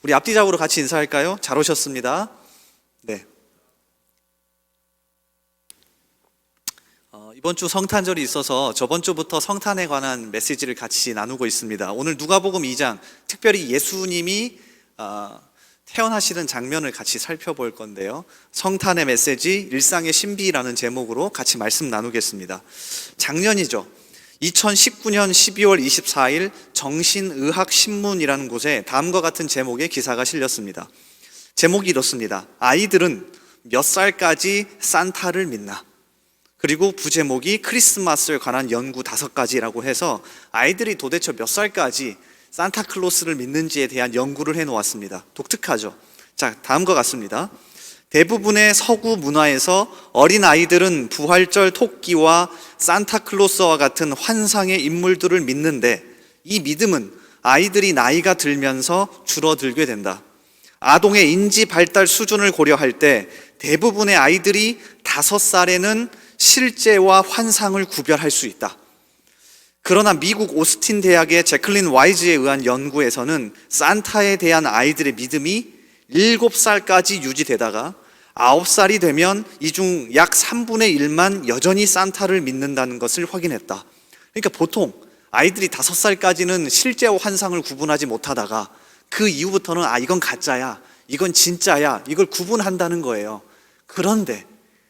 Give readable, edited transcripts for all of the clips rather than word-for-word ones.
우리 앞뒤 좌우로 같이 인사할까요? 잘 오셨습니다. 네. 이번 주 성탄절이 있어서 저번 주부터 성탄에 관한 메시지를 같이 나누고 있습니다. 오늘 누가복음 2장, 특별히 예수님이 태어나시는 장면을 같이 살펴볼 건데요. 성탄의 메시지, 일상의 신비라는 제목으로 같이 말씀 나누겠습니다. 작년이죠. 2019년 12월 24일 정신의학신문이라는 곳에 다음과 같은 제목의 기사가 실렸습니다. 제목이 이렇습니다. 아이들은 몇 살까지 산타를 믿나? 그리고 부제목이 크리스마스에 관한 연구 5가지라고 해서 아이들이 도대체 몇 살까지 산타클로스를 믿는지에 대한 연구를 해놓았습니다. 독특하죠? 자, 다음과 같습니다. 대부분의 서구 문화에서 어린 아이들은 부활절 토끼와 산타클로스와 같은 환상의 인물들을 믿는데 이 믿음은 아이들이 나이가 들면서 줄어들게 된다. 아동의 인지 발달 수준을 고려할 때 대부분의 아이들이 5살에는 실제와 환상을 구별할 수 있다. 그러나 미국 오스틴 대학의 제클린 와이즈에 의한 연구에서는 산타에 대한 아이들의 믿음이 7살까지 유지되다가 9살이 되면 이 중 약 3분의 1만 여전히 산타를 믿는다는 것을 확인했다. 그러니까 보통 아이들이 5살까지는 실제와 환상을 구분하지 못하다가 그 이후부터는 이건 가짜야, 이건 진짜야, 이걸 구분한다는 거예요. 그런데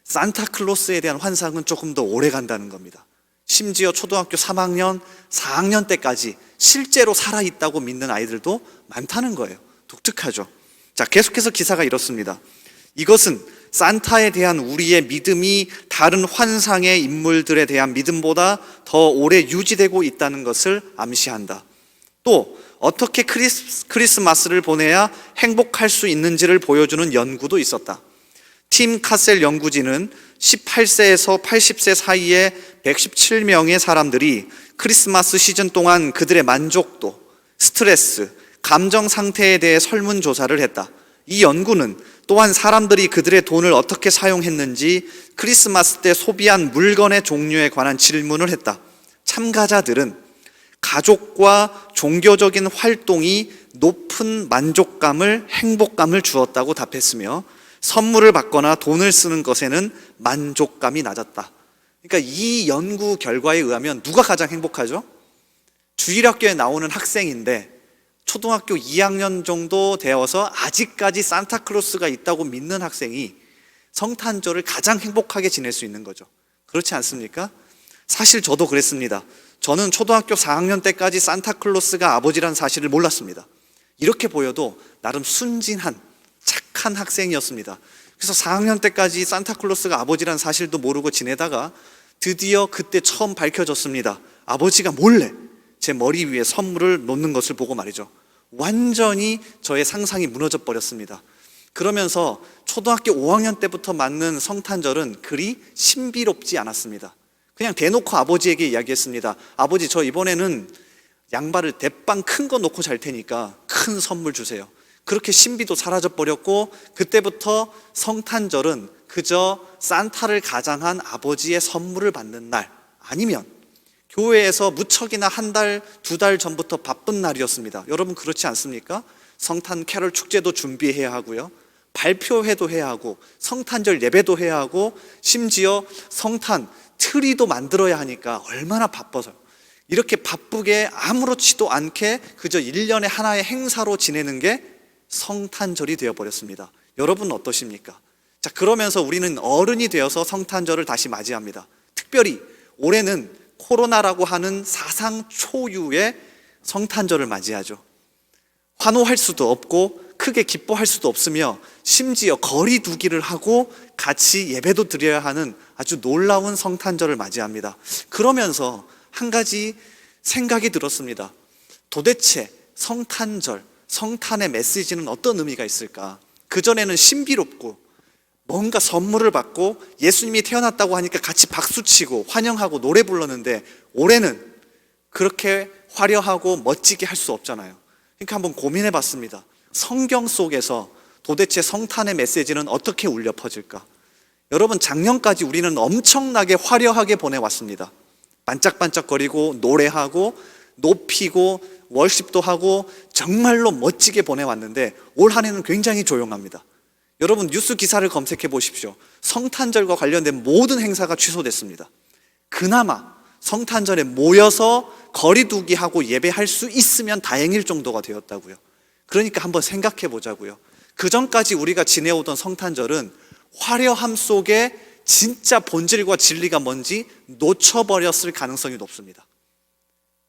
산타클로스에 대한 환상은 조금 더 오래 간다는 겁니다. 심지어 초등학교 3학년, 4학년 때까지 실제로 살아있다고 믿는 아이들도 많다는 거예요. 독특하죠? 자, 계속해서 기사가 이렇습니다. 이것은 산타에 대한 우리의 믿음이 다른 환상의 인물들에 대한 믿음보다 더 오래 유지되고 있다는 것을 암시한다. 또 어떻게 크리스마스를 보내야 행복할 수 있는지를 보여주는 연구도 있었다. 팀 카셀 연구진은 18세에서 80세 사이의 117명의 사람들이 크리스마스 시즌 동안 그들의 만족도, 스트레스, 감정 상태에 대해 설문조사를 했다. 이 연구는 또한 사람들이 그들의 돈을 어떻게 사용했는지, 크리스마스 때 소비한 물건의 종류에 관한 질문을 했다. 참가자들은 가족과 종교적인 활동이 높은 만족감을, 행복감을 주었다고 답했으며 선물을 받거나 돈을 쓰는 것에는 만족감이 낮았다. 그러니까 이 연구 결과에 의하면 누가 가장 행복하죠? 주일학교에 나오는 학생인데 초등학교 2학년 정도 되어서 아직까지 산타클로스가 있다고 믿는 학생이 성탄절을 가장 행복하게 지낼 수 있는 거죠. 그렇지 않습니까? 사실 저도 그랬습니다. 저는 초등학교 4학년 때까지 산타클로스가 아버지란 사실을 몰랐습니다. 이렇게 보여도 나름 순진한 착한 학생이었습니다. 그래서 4학년 때까지 산타클로스가 아버지란 사실도 모르고 지내다가 드디어 그때 처음 밝혀졌습니다. 아버지가 몰래 제 머리 위에 선물을 놓는 것을 보고 말이죠. 완전히 저의 상상이 무너져 버렸습니다. 그러면서 초등학교 5학년 때부터 맞는 성탄절은 그리 신비롭지 않았습니다. 그냥 대놓고 아버지에게 이야기했습니다. 아버지, 저 이번에는 양발을 대빵 큰 거 놓고 잘 테니까 큰 선물 주세요. 그렇게 신비도 사라져 버렸고 그때부터 성탄절은 그저 산타를 가장한 아버지의 선물을 받는 날, 아니면 교회에서 무척이나 1달, 2달 전부터 바쁜 날이었습니다. 여러분 그렇지 않습니까? 성탄 캐럴 축제도 준비해야 하고요, 발표회도 해야 하고, 성탄절 예배도 해야 하고, 심지어 성탄 트리도 만들어야 하니까 얼마나 바빠서요. 이렇게 바쁘게 아무렇지도 않게 그저 1년에 하나의 행사로 지내는 게 성탄절이 되어버렸습니다. 여러분은 어떠십니까? 자, 그러면서 우리는 어른이 되어서 성탄절을 다시 맞이합니다. 특별히 올해는 코로나라고 하는 사상 초유의 성탄절을 맞이하죠. 환호할 수도 없고 크게 기뻐할 수도 없으며 심지어 거리 두기를 하고 같이 예배도 드려야 하는 아주 놀라운 성탄절을 맞이합니다. 그러면서 한 가지 생각이 들었습니다. 도대체 성탄절, 성탄의 메시지는 어떤 의미가 있을까? 그전에는 신비롭고 뭔가 선물을 받고 예수님이 태어났다고 하니까 같이 박수치고 환영하고 노래 불렀는데 올해는 그렇게 화려하고 멋지게 할 수 없잖아요. 그러니까 한번 고민해 봤습니다. 성경 속에서 도대체 성탄의 메시지는 어떻게 울려 퍼질까? 여러분, 작년까지 우리는 엄청나게 화려하게 보내왔습니다. 반짝반짝거리고 노래하고 높이고 월십도 하고 정말로 멋지게 보내왔는데 올 한 해는 굉장히 조용합니다. 여러분 뉴스 기사를 검색해 보십시오. 성탄절과 관련된 모든 행사가 취소됐습니다. 그나마 성탄절에 모여서 거리두기하고 예배할 수 있으면 다행일 정도가 되었다고요. 그러니까 한번 생각해 보자고요. 그 전까지 우리가 지내오던 성탄절은 화려함 속에 진짜 본질과 진리가 뭔지 놓쳐버렸을 가능성이 높습니다.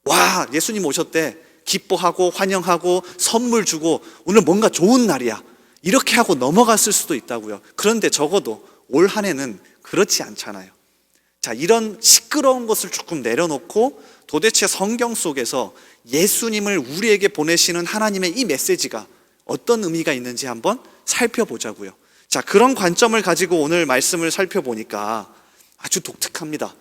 와, 예수님 오셨대. 기뻐하고 환영하고 선물 주고 오늘 뭔가 좋은 날이야. 이렇게 하고 넘어갔을 수도 있다고요. 그런데 적어도 올 한 해는 그렇지 않잖아요. 자, 이런 시끄러운 것을 조금 내려놓고 도대체 성경 속에서 예수님을 우리에게 보내시는 하나님의 이 메시지가 어떤 의미가 있는지 한번 살펴보자고요. 자, 그런 관점을 가지고 오늘 말씀을 살펴보니까 아주 독특합니다.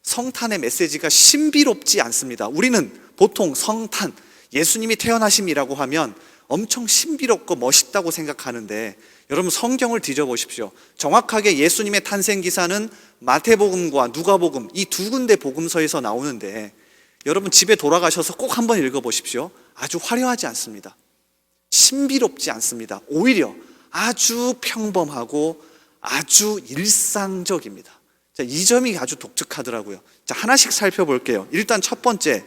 성탄의 메시지가 신비롭지 않습니다. 우리는 보통 성탄, 예수님이 태어나심이라고 하면 엄청 신비롭고 멋있다고 생각하는데 여러분 성경을 뒤져보십시오. 정확하게 예수님의 탄생 기사는 마태복음과 누가복음 이 두 군데 복음서에서 나오는데 여러분 집에 돌아가셔서 꼭 한번 읽어보십시오. 아주 화려하지 않습니다. 신비롭지 않습니다. 오히려 아주 평범하고 아주 일상적입니다. 자, 이 점이 아주 독특하더라고요. 자, 하나씩 살펴볼게요. 일단 첫 번째,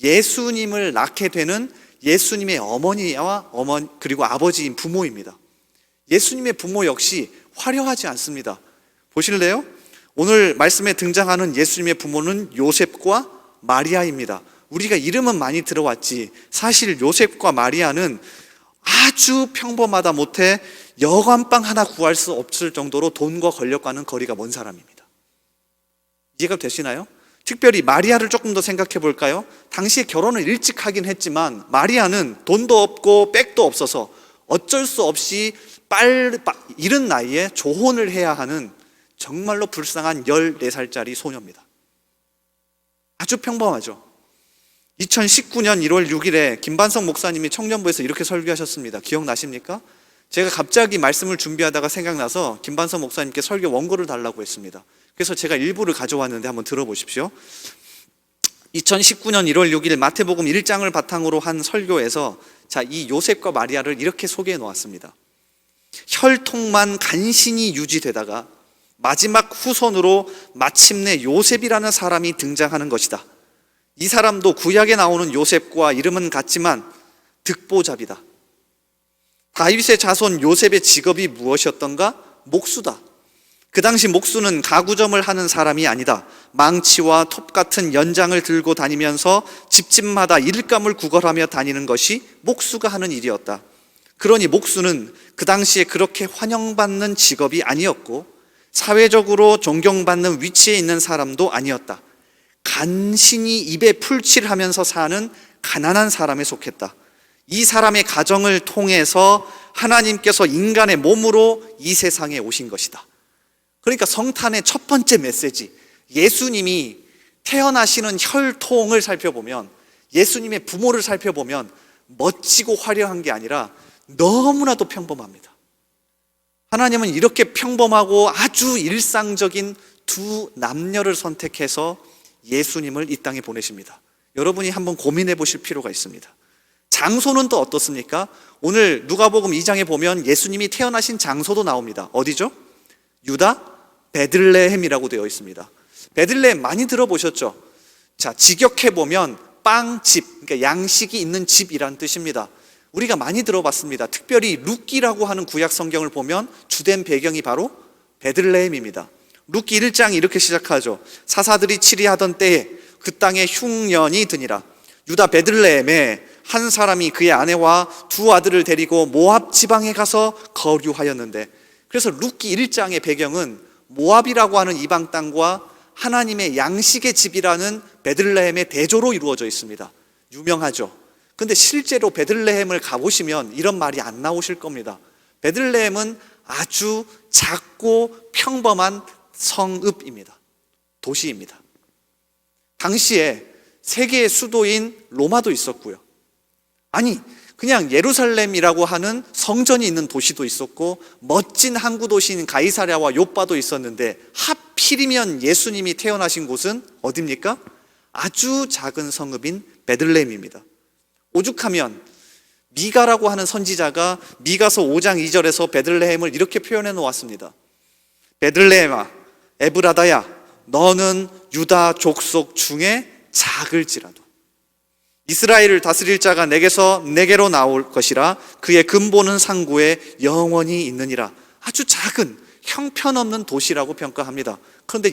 예수님을 낳게 되는 예수님의 어머니와 그리고 아버지인 부모입니다. 예수님의 부모 역시 화려하지 않습니다. 보실래요? 오늘 말씀에 등장하는 예수님의 부모는 요셉과 마리아입니다. 우리가 이름은 많이 들어왔지 사실 요셉과 마리아는 아주 평범하다 못해 여관방 하나 구할 수 없을 정도로 돈과 권력과는 거리가 먼 사람입니다. 이해가 되시나요? 특별히 마리아를 조금 더 생각해 볼까요? 당시에 결혼을 일찍 하긴 했지만 마리아는 돈도 없고 백도 없어서 어쩔 수 없이 이른 나이에 조혼을 해야 하는 정말로 불쌍한 14살짜리 소녀입니다. 아주 평범하죠. 2019년 1월 6일에 김반석 목사님이 청년부에서 이렇게 설교하셨습니다. 기억나십니까? 제가 갑자기 말씀을 준비하다가 생각나서 김반석 목사님께 설교 원고를 달라고 했습니다. 그래서 제가 일부를 가져왔는데 한번 들어보십시오. 2019년 1월 6일 마태복음 1장을 바탕으로 한 설교에서 이 요셉과 마리아를 이렇게 소개해 놓았습니다. 혈통만 간신히 유지되다가 마지막 후손으로 마침내 요셉이라는 사람이 등장하는 것이다. 이 사람도 구약에 나오는 요셉과 이름은 같지만 득보잡이다. 다윗의 자손 요셉의 직업이 무엇이었던가? 목수다. 그 당시 목수는 가구점을 하는 사람이 아니다. 망치와 톱 같은 연장을 들고 다니면서 집집마다 일감을 구걸하며 다니는 것이 목수가 하는 일이었다. 그러니 목수는 그 당시에 그렇게 환영받는 직업이 아니었고 사회적으로 존경받는 위치에 있는 사람도 아니었다. 간신히 입에 풀칠하면서 사는 가난한 사람에 속했다. 이 사람의 가정을 통해서 하나님께서 인간의 몸으로 이 세상에 오신 것이다. 그러니까 성탄의 첫 번째 메시지, 예수님이 태어나시는 혈통을 살펴보면, 예수님의 부모를 살펴보면 멋지고 화려한 게 아니라 너무나도 평범합니다. 하나님은 이렇게 평범하고 아주 일상적인 두 남녀를 선택해서 예수님을 이 땅에 보내십니다. 여러분이 한번 고민해 보실 필요가 있습니다. 장소는 또 어떻습니까? 오늘 누가복음 2장에 보면 예수님이 태어나신 장소도 나옵니다. 어디죠? 유다 베들레헴이라고 되어 있습니다. 베들레헴 많이 들어보셨죠? 자, 직역해 보면 빵집, 그러니까 양식이 있는 집이란 뜻입니다. 우리가 많이 들어봤습니다. 특별히 룻기라고 하는 구약 성경을 보면 주된 배경이 바로 베들레헴입니다. 룻기 1장이 이렇게 시작하죠. 사사들이 치리하던 때에 그 땅에 흉년이 드니라. 유다 베들레헴에 한 사람이 그의 아내와 두 아들을 데리고 모압 지방에 가서 거류하였는데, 그래서 룻기 1장의 배경은 모압이라고 하는 이방 땅과 하나님의 양식의 집이라는 베들레헴의 대조로 이루어져 있습니다. 유명하죠. 근데 실제로 베들레헴을 가보시면 이런 말이 안 나오실 겁니다. 베들레헴은 아주 작고 평범한 성읍입니다. 도시입니다. 당시에 세계의 수도인 로마도 있었고요. 아니, 그냥 예루살렘이라고 하는 성전이 있는 도시도 있었고 멋진 항구 도시인 가이사랴와 요빠도 있었는데 하필이면 예수님이 태어나신 곳은 어디입니까? 아주 작은 성읍인 베들레헴입니다. 오죽하면 미가라고 하는 선지자가 미가서 5장 2절에서 베들레헴을 이렇게 표현해 놓았습니다. 베들레헴아 에브라다야 너는 유다 족속 중에 작을지라도 이스라엘을 다스릴 자가 내게로 나올 것이라 그의 근본은 상고에 영원히 있느니라. 아주 작은 형편없는 도시라고 평가합니다. 그런데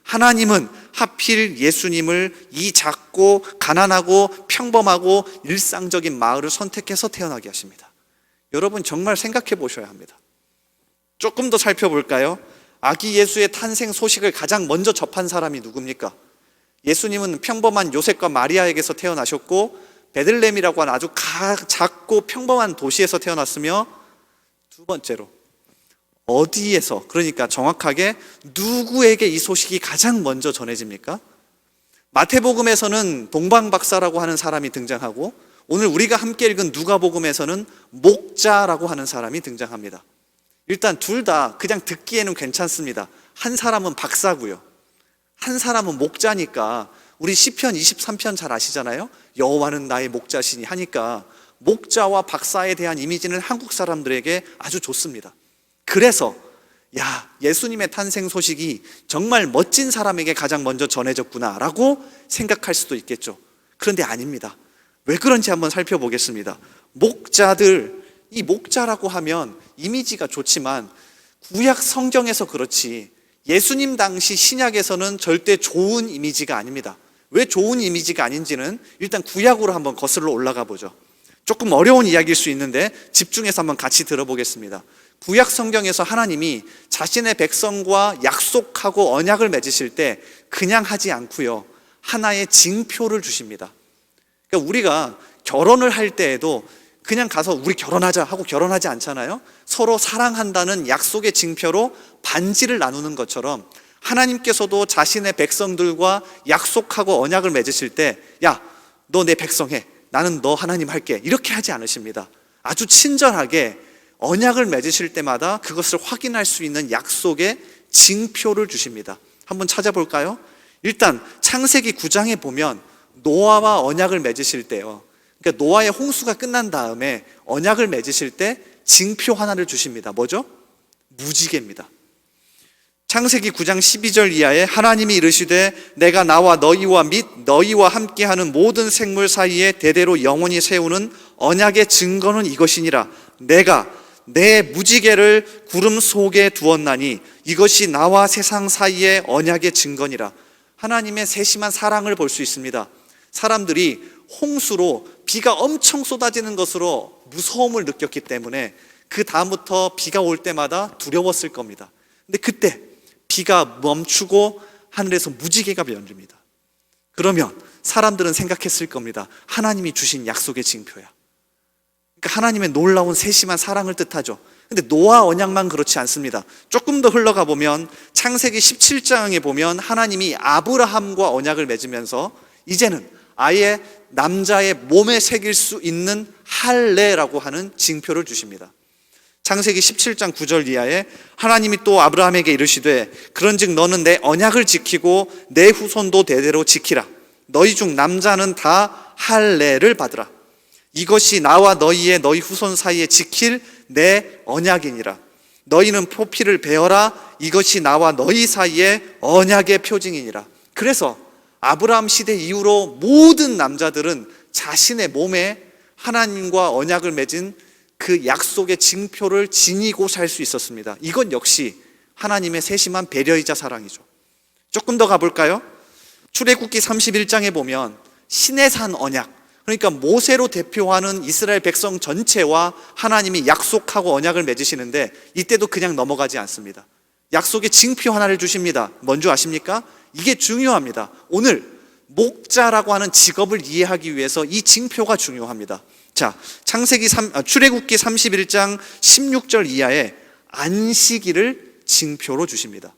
하나님은 하필 예수님을 이 작고 가난하고 평범하고 일상적인 마을을 선택해서 태어나게 하십니다. 여러분 정말 생각해 보셔야 합니다. 조금 더 살펴볼까요? 아기 예수의 탄생 소식을 가장 먼저 접한 사람이 누굽니까? 예수님은 평범한 요셉과 마리아에게서 태어나셨고 베들레헴이라고 하는 아주 작고 평범한 도시에서 태어났으며 두 번째로 어디에서, 그러니까 정확하게 누구에게 이 소식이 가장 먼저 전해집니까? 마태복음에서는 동방박사라고 하는 사람이 등장하고 오늘 우리가 함께 읽은 누가복음에서는 목자라고 하는 사람이 등장합니다. 일단 둘 다 그냥 듣기에는 괜찮습니다. 한 사람은 박사고요, 한 사람은 목자니까 우리 시편 23편 잘 아시잖아요. 여호와는 나의 목자시니 하니까 목자와 박사에 대한 이미지는 한국 사람들에게 아주 좋습니다. 그래서 예수님의 탄생 소식이 정말 멋진 사람에게 가장 먼저 전해졌구나라고 생각할 수도 있겠죠. 그런데 아닙니다. 왜 그런지 한번 살펴보겠습니다. 이 목자라고 하면 이미지가 좋지만 구약 성경에서 그렇지 예수님 당시 신약에서는 절대 좋은 이미지가 아닙니다. 왜 좋은 이미지가 아닌지는 일단 구약으로 한번 거슬러 올라가 보죠. 조금 어려운 이야기일 수 있는데 집중해서 한번 같이 들어보겠습니다. 구약 성경에서 하나님이 자신의 백성과 약속하고 언약을 맺으실 때 그냥 하지 않고요, 하나의 징표를 주십니다. 그러니까 우리가 결혼을 할 때에도 그냥 가서 우리 결혼하자 하고 결혼하지 않잖아요. 서로 사랑한다는 약속의 징표로 반지를 나누는 것처럼 하나님께서도 자신의 백성들과 약속하고 언약을 맺으실 때 너 내 백성해, 나는 너 하나님 할게, 이렇게 하지 않으십니다. 아주 친절하게 언약을 맺으실 때마다 그것을 확인할 수 있는 약속의 징표를 주십니다. 한번 찾아볼까요? 일단 창세기 9장에 보면 노아와 언약을 맺으실 때요, 그러니까 노아의 홍수가 끝난 다음에 언약을 맺으실 때 징표 하나를 주십니다. 뭐죠? 무지개입니다. 창세기 9장 12절 이하에 하나님이 이르시되 내가 나와 너희와 및 너희와 함께하는 모든 생물 사이에 대대로 영원히 세우는 언약의 증거는 이것이니라. 내가 내 무지개를 구름 속에 두었나니 이것이 나와 세상 사이의 언약의 증거니라. 하나님의 세심한 사랑을 볼 수 있습니다. 사람들이 홍수로 비가 엄청 쏟아지는 것으로 무서움을 느꼈기 때문에 그 다음부터 비가 올 때마다 두려웠을 겁니다. 근데 그때 비가 멈추고 하늘에서 무지개가 열립니다. 그러면 사람들은 생각했을 겁니다. 하나님이 주신 약속의 징표야. 그러니까 하나님의 놀라운 세심한 사랑을 뜻하죠. 근데 노아 언약만 그렇지 않습니다. 조금 더 흘러가 보면 창세기 17장에 보면 하나님이 아브라함과 언약을 맺으면서 이제는 아예 남자의 몸에 새길 수 있는 할례라고 하는 징표를 주십니다. 창세기 17장 9절 이하에 하나님이 또 아브라함에게 이르시되 그런즉 너는 내 언약을 지키고 내 후손도 대대로 지키라. 너희 중 남자는 다 할례를 받으라. 이것이 나와 너희 후손 사이에 지킬 내 언약이니라. 너희는 표피를 베어라. 이것이 나와 너희 사이에 언약의 표징이니라. 그래서 아브라함 시대 이후로 모든 남자들은 자신의 몸에 하나님과 언약을 맺은 그 약속의 징표를 지니고 살 수 있었습니다. 이건 역시 하나님의 세심한 배려이자 사랑이죠. 조금 더 가볼까요? 출애굽기 31장에 보면 시내산 언약, 그러니까 모세로 대표하는 이스라엘 백성 전체와 하나님이 약속하고 언약을 맺으시는데 이때도 그냥 넘어가지 않습니다. 약속의 징표 하나를 주십니다. 뭔지 아십니까? 이게 중요합니다. 오늘 목자라고 하는 직업을 이해하기 위해서 이 징표가 중요합니다. 자, 출애굽기 31장 16절 이하에 안식일을 징표로 주십니다.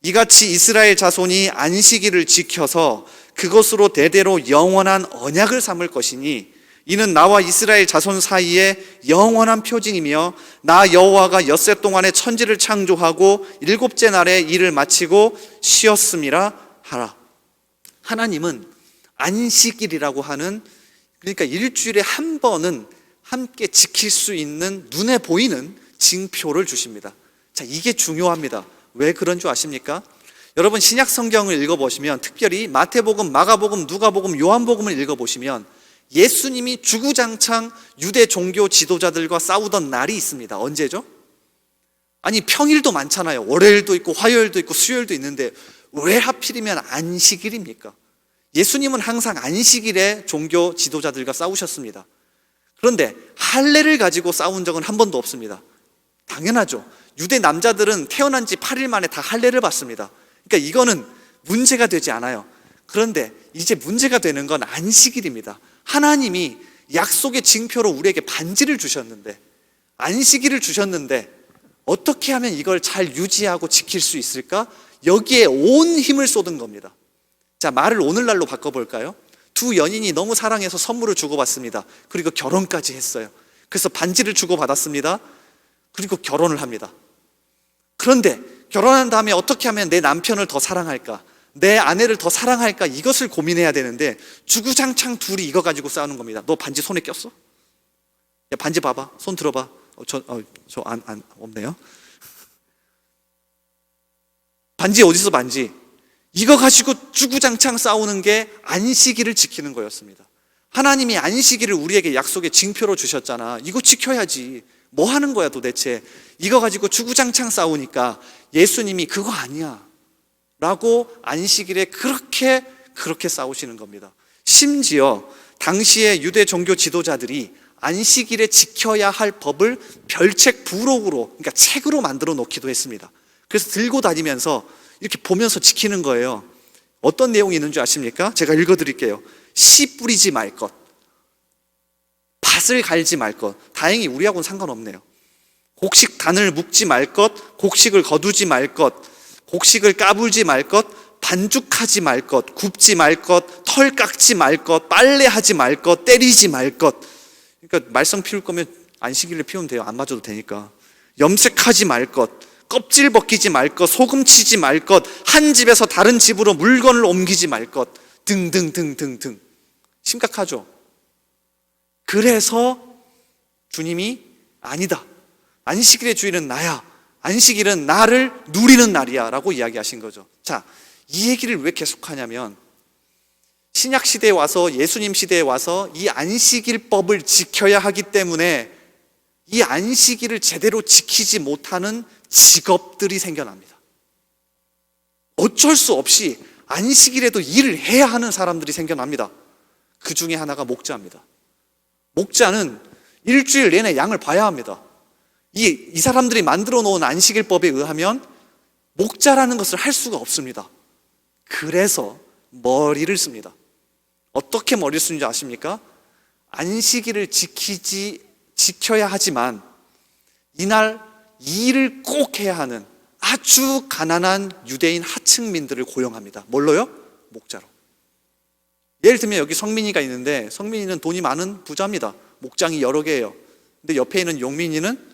이같이 이스라엘 자손이 안식일을 지켜서 그것으로 대대로 영원한 언약을 삼을 것이니 이는 나와 이스라엘 자손 사이에 영원한 표징이며 나 여호와가 엿새 동안에 천지를 창조하고 일곱째 날에 일을 마치고 쉬었음이라 하라. 하나님은 안식일이라고 하는 그러니까 일주일에 한 번은 함께 지킬 수 있는 눈에 보이는 징표를 주십니다. 자, 이게 중요합니다. 왜 그런 줄 아십니까? 여러분 신약 성경을 읽어보시면, 특별히 마태복음, 마가복음, 누가복음, 요한복음을 읽어보시면 예수님이 주구장창 유대 종교 지도자들과 싸우던 날이 있습니다. 언제죠? 아니 평일도 많잖아요. 월요일도 있고 화요일도 있고 수요일도 있는데 왜 하필이면 안식일입니까? 예수님은 항상 안식일에 종교 지도자들과 싸우셨습니다. 그런데 할례를 가지고 싸운 적은 한 번도 없습니다. 당연하죠. 유대 남자들은 태어난 지 8일 만에 다 할례를 받습니다. 그러니까 이거는 문제가 되지 않아요. 그런데 이제 문제가 되는 건 안식일입니다. 하나님이 약속의 징표로 우리에게 반지를 주셨는데, 안식일을 주셨는데 어떻게 하면 이걸 잘 유지하고 지킬 수 있을까? 여기에 온 힘을 쏟은 겁니다. 자, 말을 오늘날로 바꿔볼까요? 두 연인이 너무 사랑해서 선물을 주고받습니다. 그리고 결혼까지 했어요. 그래서 반지를 주고받았습니다. 그리고 결혼을 합니다. 그런데 결혼한 다음에 어떻게 하면 내 남편을 더 사랑할까? 내 아내를 더 사랑할까? 이것을 고민해야 되는데 주구장창 둘이 이거 가지고 싸우는 겁니다. 너 반지 손에 꼈어? 야, 반지 봐봐. 손 들어봐. 없네요. 반지 어디서 반지? 이거 가지고 주구장창 싸우는 게 안식일을 지키는 거였습니다. 하나님이 안식일을 우리에게 약속의 징표로 주셨잖아. 이거 지켜야지. 뭐 하는 거야 도대체? 이거 가지고 주구장창 싸우니까 예수님이 그거 아니야 라고 안식일에 그렇게 싸우시는 겁니다. 심지어 당시의 유대 종교 지도자들이 안식일에 지켜야 할 법을 별책 부록으로, 그러니까 책으로 만들어 놓기도 했습니다. 그래서 들고 다니면서 이렇게 보면서 지키는 거예요. 어떤 내용이 있는 줄 아십니까? 제가 읽어드릴게요. 씨 뿌리지 말 것, 밭을 갈지 말 것. 다행히 우리하고는 상관없네요. 곡식 단을 묶지 말 것, 곡식을 거두지 말 것, 곡식을 까불지 말 것, 반죽하지 말 것, 굽지 말 것, 털 깎지 말 것, 빨래하지 말 것, 때리지 말 것. 그러니까 말썽 피울 거면 안식일을 피우면 돼요. 안 맞아도 되니까. 염색하지 말 것, 껍질 벗기지 말 것, 소금 치지 말 것, 한 집에서 다른 집으로 물건을 옮기지 말 것, 등등등등등. 심각하죠? 그래서 주님이 아니다. 안식일의 주일은 나야. 안식일은 나를 누리는 날이야 라고 이야기하신 거죠. 자, 이 얘기를 왜 계속하냐면 신약 시대에 와서, 예수님 시대에 와서 이 안식일법을 지켜야 하기 때문에 이 안식일을 제대로 지키지 못하는 직업들이 생겨납니다. 어쩔 수 없이 안식일에도 일을 해야 하는 사람들이 생겨납니다. 그 중에 하나가 목자입니다. 목자는 일주일 내내 양을 봐야 합니다. 이 사람들이 만들어 놓은 안식일법에 의하면 목자라는 것을 할 수가 없습니다. 그래서 머리를 씁니다. 어떻게 머리를 쓰는지 아십니까? 안식일을 지켜야 하지만 이날 이 일을 꼭 해야 하는 아주 가난한 유대인 하층민들을 고용합니다. 뭘로요? 목자로. 예를 들면 여기 성민이가 있는데, 성민이는 돈이 많은 부자입니다. 목장이 여러 개예요. 근데 옆에 있는 용민이는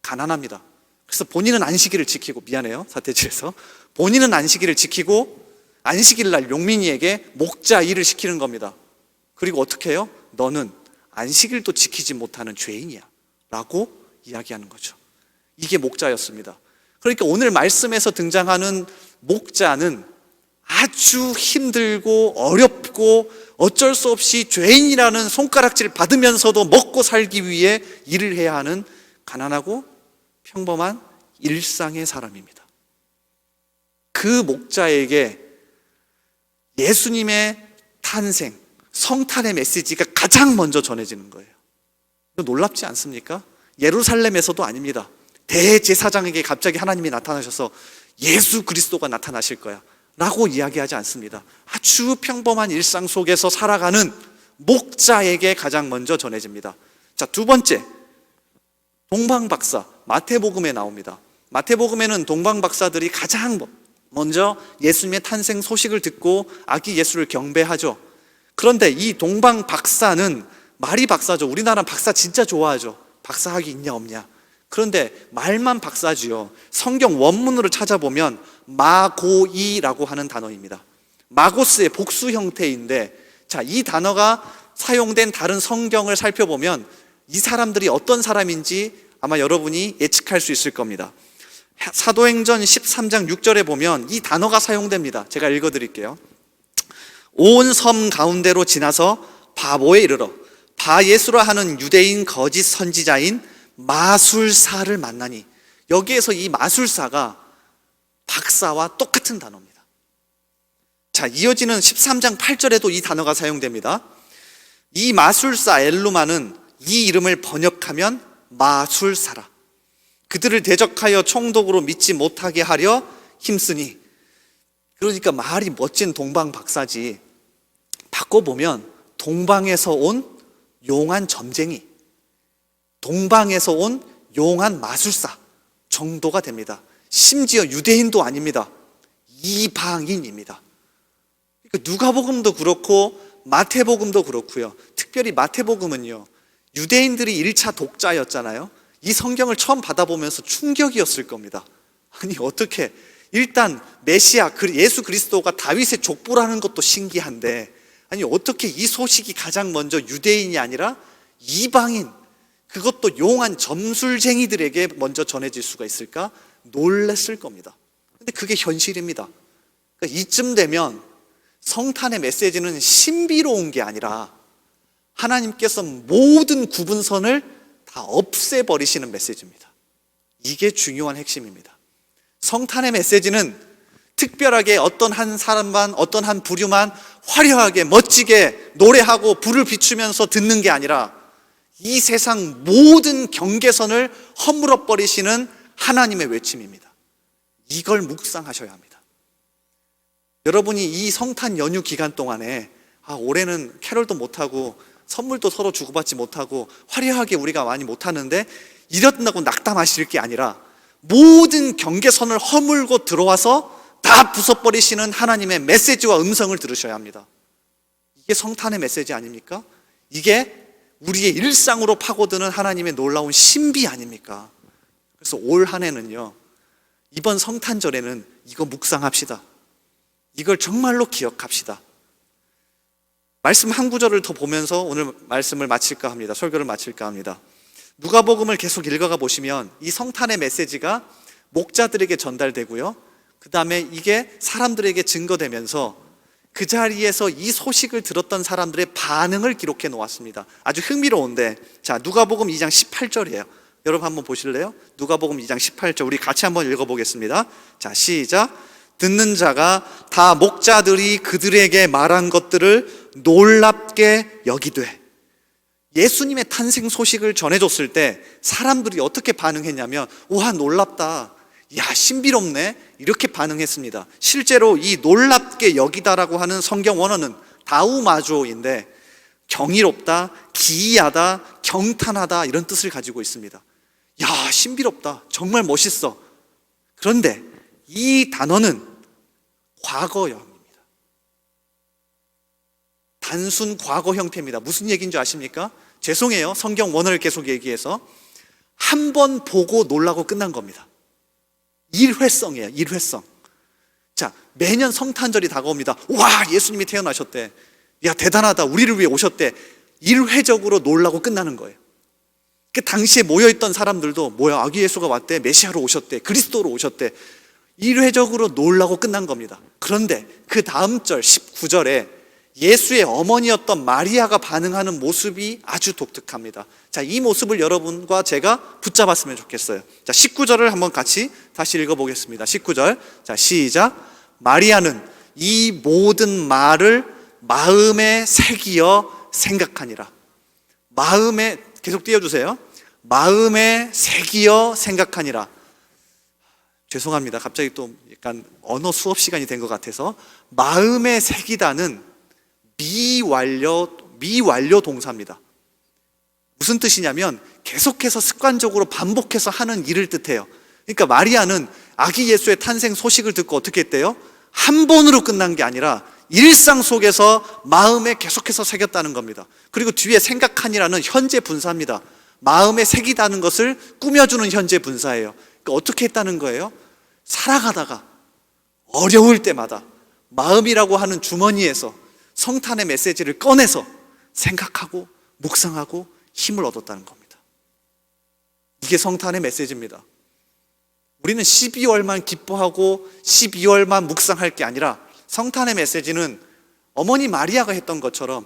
가난합니다. 그래서 본인은 안식일을 지키고, 미안해요 사태지에서, 본인은 안식일을 지키고 안식일 날 용민이에게 목자 일을 시키는 겁니다. 그리고 어떻게 해요? 너는 안식일도 지키지 못하는 죄인이야 라고 이야기하는 거죠. 이게 목자였습니다. 그러니까 오늘 말씀에서 등장하는 목자는 아주 힘들고 어렵고 어쩔 수 없이 죄인이라는 손가락질 받으면서도 먹고 살기 위해 일을 해야 하는 가난하고 평범한 일상의 사람입니다. 그 목자에게 예수님의 탄생, 성탄의 메시지가 가장 먼저 전해지는 거예요. 놀랍지 않습니까? 예루살렘에서도 아닙니다. 대제사장에게 갑자기 하나님이 나타나셔서 예수 그리스도가 나타나실 거야 라고 이야기하지 않습니다. 아주 평범한 일상 속에서 살아가는 목자에게 가장 먼저 전해집니다. 자, 두 번째, 동방박사, 마태복음에 나옵니다. 마태복음에는 동방박사들이 가장 먼저 예수님의 탄생 소식을 듣고 아기 예수를 경배하죠. 그런데 이 동방박사는 말이 박사죠. 우리나라 박사 진짜 좋아하죠. 박사학위 있냐 없냐. 그런데 말만 박사지요. 성경 원문으로 찾아보면 마고이라고 하는 단어입니다. 마고스의 복수 형태인데, 자, 이 단어가 사용된 다른 성경을 살펴보면 이 사람들이 어떤 사람인지 아마 여러분이 예측할 수 있을 겁니다. 사도행전 13장 6절에 보면 이 단어가 사용됩니다. 제가 읽어드릴게요. 온 섬 가운데로 지나서 바보에 이르러 바예수라 하는 유대인 거짓 선지자인 마술사를 만나니, 여기에서 이 마술사가 박사와 똑같은 단어입니다. 자, 이어지는 13장 8절에도 이 단어가 사용됩니다. 이 마술사 엘루마는 이 이름을 번역하면 마술사라. 그들을 대적하여 총독으로 믿지 못하게 하려 힘쓰니. 그러니까 말이 멋진 동방 박사지, 바꿔보면 동방에서 온 용한 점쟁이, 동방에서 온 용한 마술사 정도가 됩니다. 심지어 유대인도 아닙니다. 이방인입니다. 그러니까 누가복음도 그렇고 마태복음도 그렇고요. 특별히 마태복음은요, 유대인들이 1차 독자였잖아요. 이 성경을 처음 받아보면서 충격이었을 겁니다. 아니 어떻게, 일단 메시아 예수 그리스도가 다윗의 족보라는 것도 신기한데, 아니 어떻게 이 소식이 가장 먼저 유대인이 아니라 이방인, 그것도 용한 점술쟁이들에게 먼저 전해질 수가 있을까? 놀랬을 겁니다. 근데 그게 현실입니다. 그러니까 이쯤 되면 성탄의 메시지는 신비로운 게 아니라 하나님께서 모든 구분선을 다 없애버리시는 메시지입니다. 이게 중요한 핵심입니다. 성탄의 메시지는 특별하게 어떤 한 사람만, 어떤 한 부류만 화려하게 멋지게 노래하고 불을 비추면서 듣는 게 아니라 이 세상 모든 경계선을 허물어 버리시는 하나님의 외침입니다. 이걸 묵상하셔야 합니다. 여러분이 이 성탄 연휴 기간 동안에 올해는 캐럴도 못하고 선물도 서로 주고받지 못하고 화려하게 우리가 많이 못하는데 이런다고 낙담하실 게 아니라 모든 경계선을 허물고 들어와서 다 부숴버리시는 하나님의 메시지와 음성을 들으셔야 합니다. 이게 성탄의 메시지 아닙니까? 이게 우리의 일상으로 파고드는 하나님의 놀라운 신비 아닙니까? 그래서 올 한 해는요, 이번 성탄절에는 이거 묵상합시다. 이걸 정말로 기억합시다. 말씀 한 구절을 더 보면서 오늘 말씀을 마칠까 합니다. 설교를 마칠까 합니다. 누가복음을 계속 읽어가 보시면 이 성탄의 메시지가 목자들에게 전달되고요, 그 다음에 이게 사람들에게 증거되면서 그 자리에서 이 소식을 들었던 사람들의 반응을 기록해 놓았습니다. 아주 흥미로운데, 자, 누가복음 2장 18절이에요. 여러분 한번 보실래요? 누가복음 2장 18절 우리 같이 한번 읽어보겠습니다. 자, 시작. 듣는 자가 다 목자들이 그들에게 말한 것들을 놀랍게 여기되, 예수님의 탄생 소식을 전해줬을 때 사람들이 어떻게 반응했냐면, 와 놀랍다, 야 신비롭네, 이렇게 반응했습니다. 실제로 이 놀랍게 여기다라고 하는 성경 원어는 다우마조인데 경이롭다, 기이하다, 경탄하다 이런 뜻을 가지고 있습니다. 야 신비롭다, 정말 멋있어. 그런데 이 단어는 과거형입니다. 단순 과거 형태입니다. 무슨 얘기인 줄 아십니까? 죄송해요, 성경 원어를 계속 얘기해서 한 번 보고 놀라고 끝난 겁니다. 일회성이에요, 일회성. 자, 매년 성탄절이 다가옵니다. 와, 예수님이 태어나셨대. 야, 대단하다, 우리를 위해 오셨대. 일회적으로 놀라고 끝나는 거예요. 그 당시에 모여있던 사람들도 뭐야, 아기 예수가 왔대, 메시아로 오셨대, 그리스도로 오셨대. 일회적으로 놀라고 끝난 겁니다. 그런데 그 다음 절 19절에 예수의 어머니였던 마리아가 반응하는 모습이 아주 독특합니다. 자, 이 모습을 여러분과 제가 붙잡았으면 좋겠어요. 자, 19절을 한번 같이 다시 읽어보겠습니다. 19절. 자, 시작. 마리아는 이 모든 말을 마음에 새기어 생각하니라. 마음에, 계속 띄워주세요. 마음에 새기어 생각하니라. 죄송합니다. 갑자기 또 약간 언어 수업 시간이 된 것 같아서. 마음에 새기다는 미완료 동사입니다. 무슨 뜻이냐면 계속해서 습관적으로 반복해서 하는 일을 뜻해요. 그러니까 마리아는 아기 예수의 탄생 소식을 듣고 어떻게 했대요? 한 번으로 끝난 게 아니라 일상 속에서 마음에 계속해서 새겼다는 겁니다. 그리고 뒤에 생각하니라는 현재 분사입니다. 마음에 새기다는 것을 꾸며주는 현재 분사예요. 그러니까 어떻게 했다는 거예요? 살아가다가 어려울 때마다 마음이라고 하는 주머니에서 성탄의 메시지를 꺼내서 생각하고 묵상하고 힘을 얻었다는 겁니다. 이게 성탄의 메시지입니다. 우리는 12월만 기뻐하고 12월만 묵상할 게 아니라 성탄의 메시지는 어머니 마리아가 했던 것처럼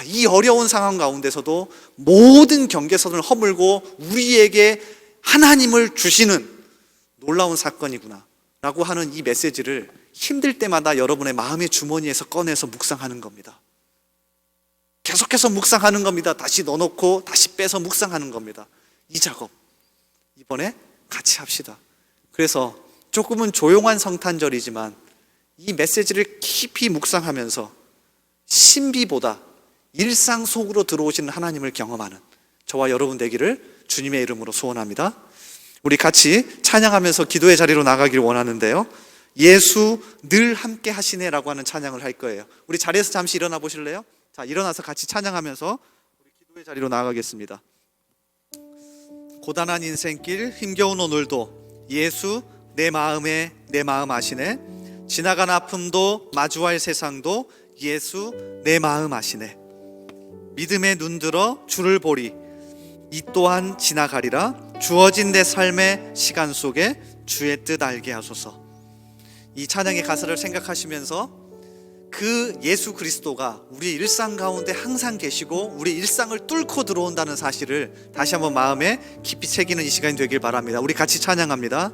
이 어려운 상황 가운데서도 모든 경계선을 허물고 우리에게 하나님을 주시는 놀라운 사건이구나 라고 하는 이 메시지를 힘들 때마다 여러분의 마음의 주머니에서 꺼내서 묵상하는 겁니다. 계속해서 묵상하는 겁니다. 다시 넣어놓고 다시 빼서 묵상하는 겁니다. 이 작업 이번에 같이 합시다. 그래서 조금은 조용한 성탄절이지만 이 메시지를 깊이 묵상하면서 신비보다 일상 속으로 들어오시는 하나님을 경험하는 저와 여러분 되기를 주님의 이름으로 소원합니다. 우리 같이 찬양하면서 기도의 자리로 나가길 원하는데요, 예수 늘 함께 하시네 라고 하는 찬양을 할 거예요. 우리 자리에서 잠시 일어나 보실래요? 자, 일어나서 같이 찬양하면서 우리 기도의 자리로 나가겠습니다. 고단한 인생길 힘겨운 오늘도 예수 내 마음에 내 마음 아시네. 지나간 아픔도 마주할 세상도 예수 내 마음 아시네. 믿음에 눈들어 주를 보리 이 또한 지나가리라. 주어진 내 삶의 시간 속에 주의 뜻 알게 하소서. 이 찬양의 가사를 생각하시면서 그 예수 그리스도가 우리 일상 가운데 항상 계시고 우리 일상을 뚫고 들어온다는 사실을 다시 한번 마음에 깊이 새기는 이 시간이 되길 바랍니다. 우리 같이 찬양합니다.